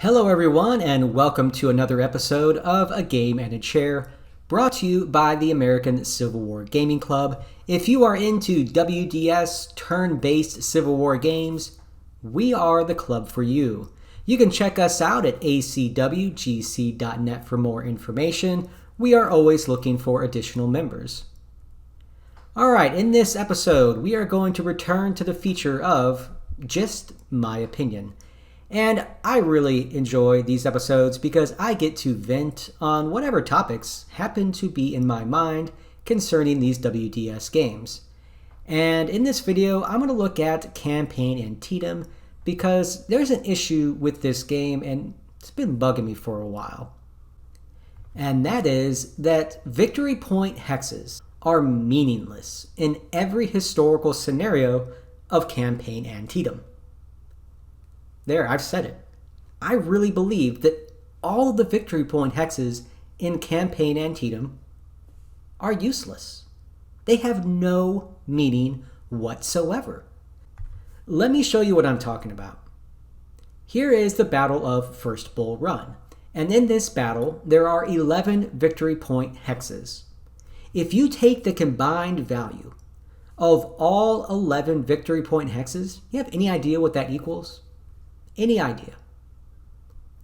Hello everyone and welcome to another episode of A Game and a Chair, brought to you by the American Civil War Gaming Club. If you are into WDS turn-based Civil War games, we are the club for you. You can check us out at acwgc.net for more information. We are always looking for additional members. Alright, in this episode, we are going to return to the feature of just my opinion. And I really enjoy these episodes because I get to vent on whatever topics happen to be in my mind concerning these WDS games. And in this video, I'm going to look at Campaign Antietam because there's an issue with this game and it's been bugging me for a while. And that is that victory point hexes are meaningless in every historical scenario of Campaign Antietam. There, I've said it. I really believe that all of the victory point hexes in Campaign Antietam are useless. They have no meaning whatsoever. Let me show you what I'm talking about. Here is the Battle of First Bull Run, and in this battle, there are 11 victory point hexes. If you take the combined value of all 11 victory point hexes, you have any idea what that equals? Any idea?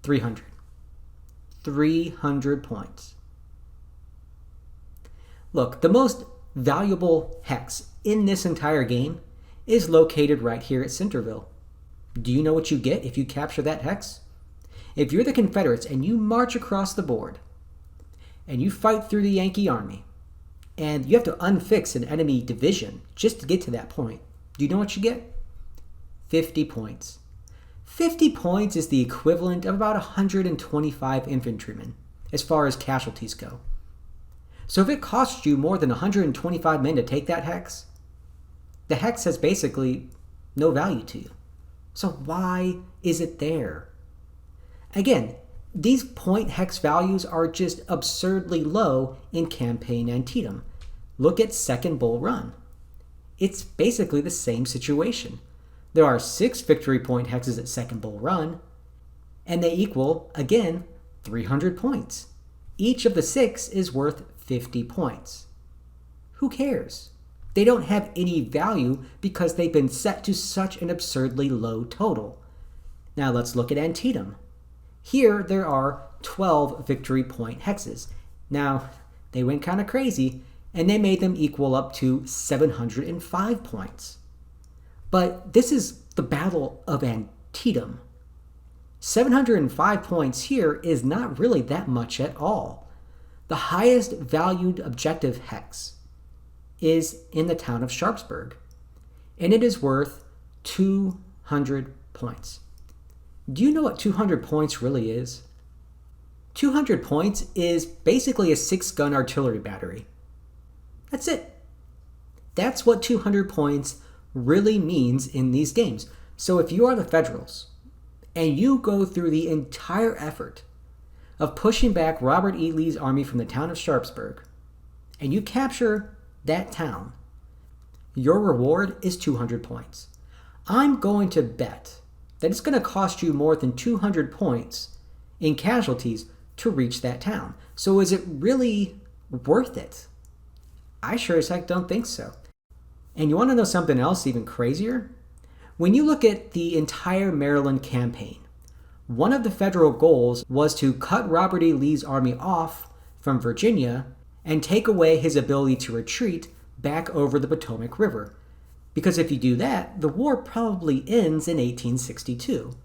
300. 300 points. Look, the most valuable hex in this entire game is located right here at Centerville. Do you know what you get if you capture that hex? If you're the Confederates and you march across the board and you fight through the Yankee army and you have to unfix an enemy division just to get to that point, do you know what you get? 50 points. 50 points is the equivalent of about 125 infantrymen as far as casualties go. So if it costs you more than 125 men to take that hex, the hex has basically no value to you. So why is it there? Again, these point hex values are just absurdly low in Campaign Antietam. Look at Second Bull Run. It's basically the same situation. There are 6 victory point hexes at Second Bull Run, and they equal, again, 300 points. Each of the 6 is worth 50 points. Who cares? They don't have any value because they've been set to such an absurdly low total. Now let's look at Antietam. Here there are 12 victory point hexes. Now, they went kind of crazy, and they made them equal up to 705 points. But this is the Battle of Antietam. 705 points here is not really that much at all. The highest valued objective hex is in the town of Sharpsburg, and it is worth 200 points. Do you know what 200 points really is? 200 points is basically a 6-gun artillery battery. That's it. That's what 200 points really means in these games. So if you are the Federals and you go through the entire effort of pushing back Robert E. Lee's army from the town of Sharpsburg and you capture that town, your reward is 200 points. I'm going to bet that it's going to cost you more than 200 points in casualties to reach that town. So is it really worth it? I sure as heck don't think so. And you want to know something else even crazier? When you look at the entire Maryland campaign, one of the federal goals was to cut Robert E. Lee's army off from Virginia and take away his ability to retreat back over the Potomac River. Because if you do that, the war probably ends in 1862.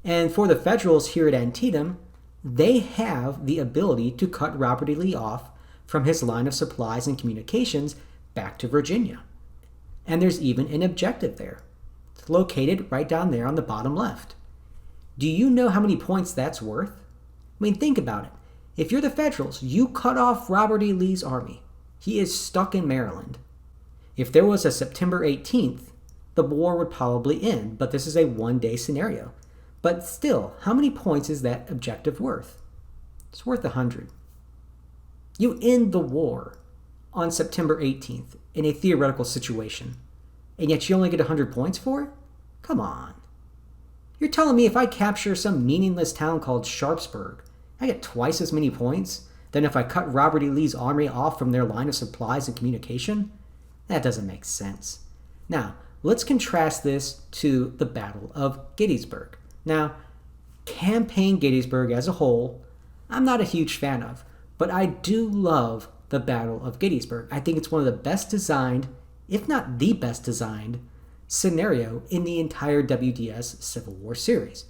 And for the Federals here at Antietam, they have the ability to cut Robert E. Lee off from his line of supplies and communications back to Virginia. And there's even an objective there. It's located right down there on the bottom left. Do you know how many points that's worth? I mean, think about it. If you're the Federals, you cut off Robert E. Lee's army. He is stuck in Maryland. If there was a September 18th, the war would probably end, but this is a one-day scenario. But still, how many points is that objective worth? It's worth 100. You end the war on September 18th in a theoretical situation, and yet you only get 100 points for it? Come on. You're telling me if I capture some meaningless town called Sharpsburg, I get twice as many points than if I cut Robert E. Lee's army off from their line of supplies and communication? That doesn't make sense. Now, let's contrast this to the Battle of Gettysburg. Now, Campaign Gettysburg as a whole, I'm not a huge fan of, but I do love the Battle of Gettysburg. I think it's one of the best designed, if not the best designed, scenario in the entire WDS Civil War series.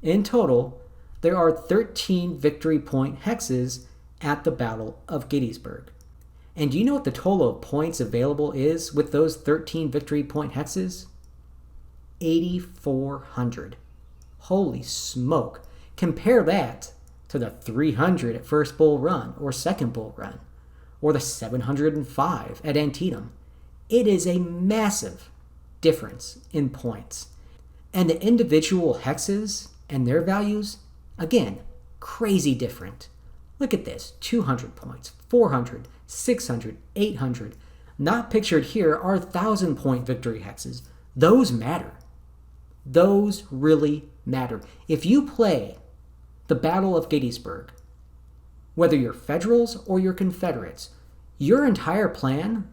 In total, there are 13 victory point hexes at the Battle of Gettysburg. And do you know what the total of points available is with those 13 victory point hexes? 8,400. Holy smoke. Compare that to the 300 at First Bull Run or Second Bull Run, or the 705 at Antietam. It is a massive difference in points. And the individual hexes and their values, again, crazy different. Look at this, 200 points, 400, 600, 800. Not pictured here are 1,000-point victory hexes. Those matter. Those really matter. If you play the Battle of Gettysburg, whether you're Federals or you're Confederates, your entire plan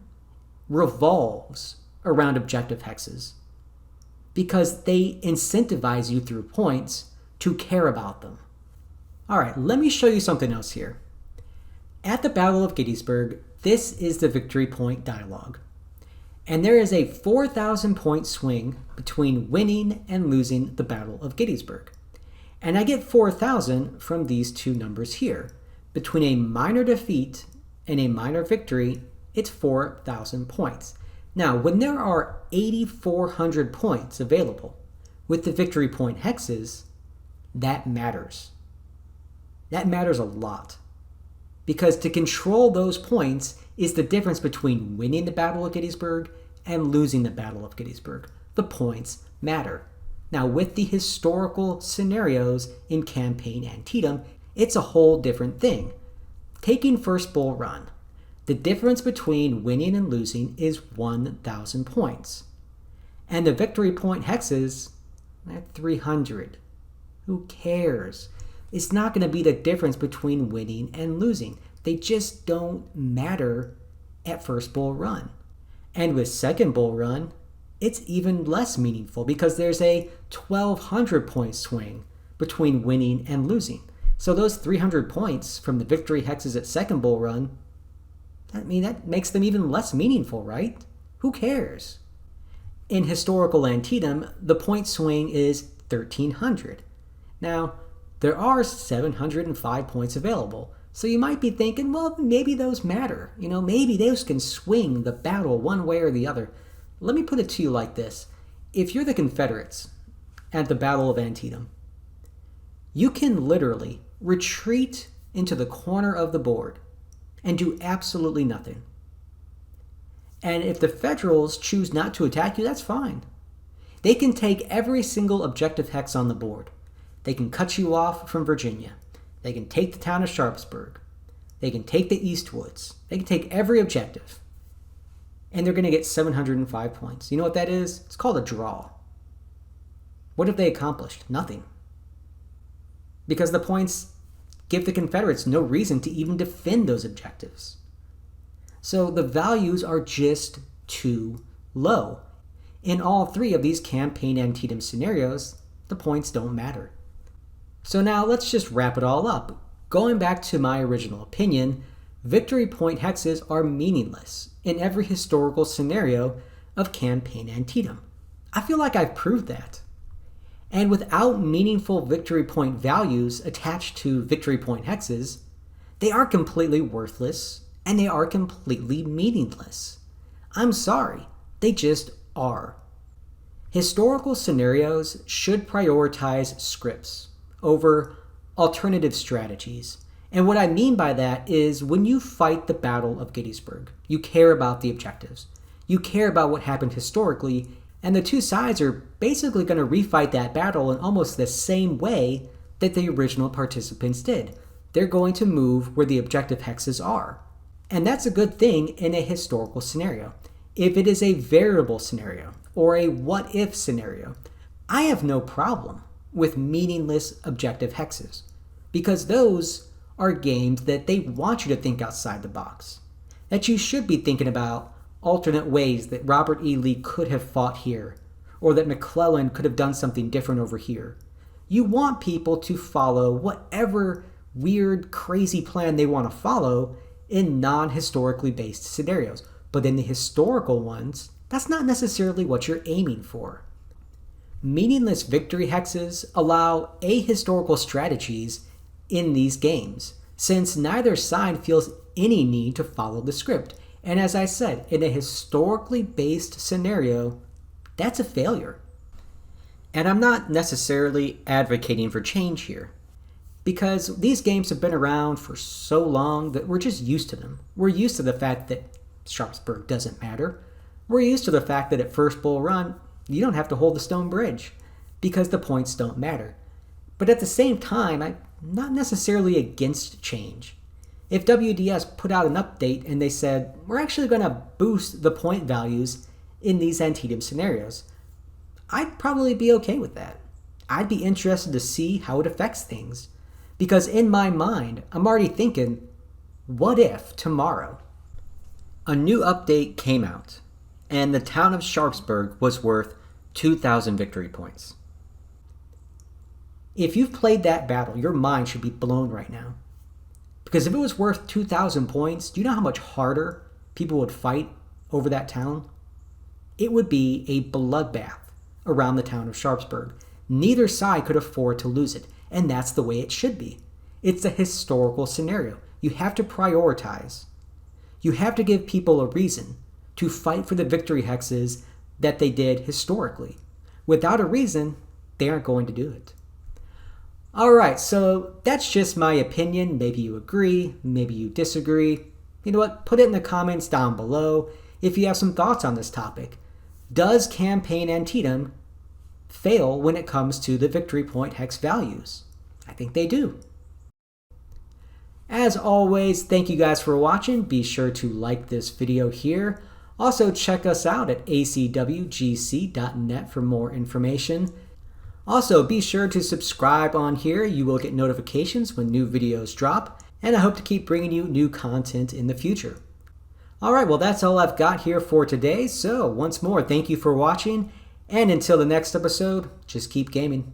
revolves around objective hexes because they incentivize you through points to care about them. All right, let me show you something else here. At the Battle of Gettysburg, this is the victory point dialogue. And there is a 4,000 point swing between winning and losing the Battle of Gettysburg. And I get 4,000 from these two numbers here. Between a minor defeat and a minor victory, it's 4,000 points. Now, when there are 8,400 points available with the victory point hexes, that matters. That matters a lot. Because to control those points is the difference between winning the Battle of Gettysburg and losing the Battle of Gettysburg. The points matter. Now, with the historical scenarios in Campaign Antietam, it's a whole different thing. Taking First Bull Run, the difference between winning and losing is 1,000 points. And the victory point hexes are 300. Who cares? It's not going to be the difference between winning and losing. They just don't matter at First Bull Run. And with Second Bull Run, it's even less meaningful because there's a 1,200 point swing between winning and losing. So those 300 points from the victory hexes at Second Bull Run, that makes them even less meaningful, right? Who cares? In historical Antietam, the point swing is 1,300. Now, there are 705 points available, so you might be thinking, well, maybe those matter. Maybe those can swing the battle one way or the other. Let me put it to you like this. If you're the Confederates at the Battle of Antietam, you can literally retreat into the corner of the board and do absolutely nothing. And if the Federals choose not to attack you, that's fine. They can take every single objective hex on the board. They can cut you off from Virginia. They can take the town of Sharpsburg. They can take the Eastwoods. They can take every objective. And they're going to get 705 points. You know what that is? It's called a draw. What have they accomplished? Nothing. Because the points give the Confederates no reason to even defend those objectives. So the values are just too low. In all three of these Campaign Antietam scenarios, the points don't matter. So now let's just wrap it all up. Going back to my original opinion, victory point hexes are meaningless in every historical scenario of Campaign Antietam. I feel like I've proved that. And without meaningful victory point values attached to victory point hexes, they are completely worthless and they are completely meaningless. I'm sorry, they just are. Historical scenarios should prioritize scripts over alternative strategies. And what I mean by that is when you fight the Battle of Gettysburg, you care about the objectives. You care about what happened historically, and the two sides are basically going to refight that battle in almost the same way that the original participants did. They're going to move where the objective hexes are. And that's a good thing in a historical scenario. If it is a variable scenario or a what-if scenario, I have no problem with meaningless objective hexes, because those are games that they want you to think outside the box, that you should be thinking about alternate ways that Robert E. Lee could have fought here, or that McClellan could have done something different over here. You want people to follow whatever weird, crazy plan they want to follow in non-historically based scenarios. But in the historical ones, that's not necessarily what you're aiming for. Meaningless victory hexes allow ahistorical strategies in these games, since neither side feels any need to follow the script. And as I said, in a historically based scenario, that's a failure. And I'm not necessarily advocating for change here, because these games have been around for so long that we're just used to them. We're used to the fact that Sharpsburg doesn't matter. We're used to the fact that at First Bull Run, you don't have to hold the stone bridge, because the points don't matter. But at the same time, I'm not necessarily against change. If WDS put out an update and they said, we're actually going to boost the point values in these Antietam scenarios, I'd probably be okay with that. I'd be interested to see how it affects things. Because in my mind, I'm already thinking, what if tomorrow a new update came out and the town of Sharpsburg was worth 2,000 victory points? If you've played that battle, your mind should be blown right now. Because if it was worth 2,000 points, do you know how much harder people would fight over that town? It would be a bloodbath around the town of Sharpsburg. Neither side could afford to lose it, and that's the way it should be. It's a historical scenario. You have to prioritize. You have to give people a reason to fight for the victory hexes that they did historically. Without a reason, they aren't going to do it. Alright, so that's just my opinion. Maybe you agree, maybe you disagree. You know what? Put it in the comments down below if you have some thoughts on this topic. Does Campaign Antietam fail when it comes to the victory point hex values? I think they do. As always, thank you guys for watching. Be sure to like this video here. Also, check us out at acwgc.net for more information. Also, be sure to subscribe on here. You will get notifications when new videos drop, and I hope to keep bringing you new content in the future. Alright, well that's all I've got here for today, so once more, thank you for watching, and until the next episode, just keep gaming.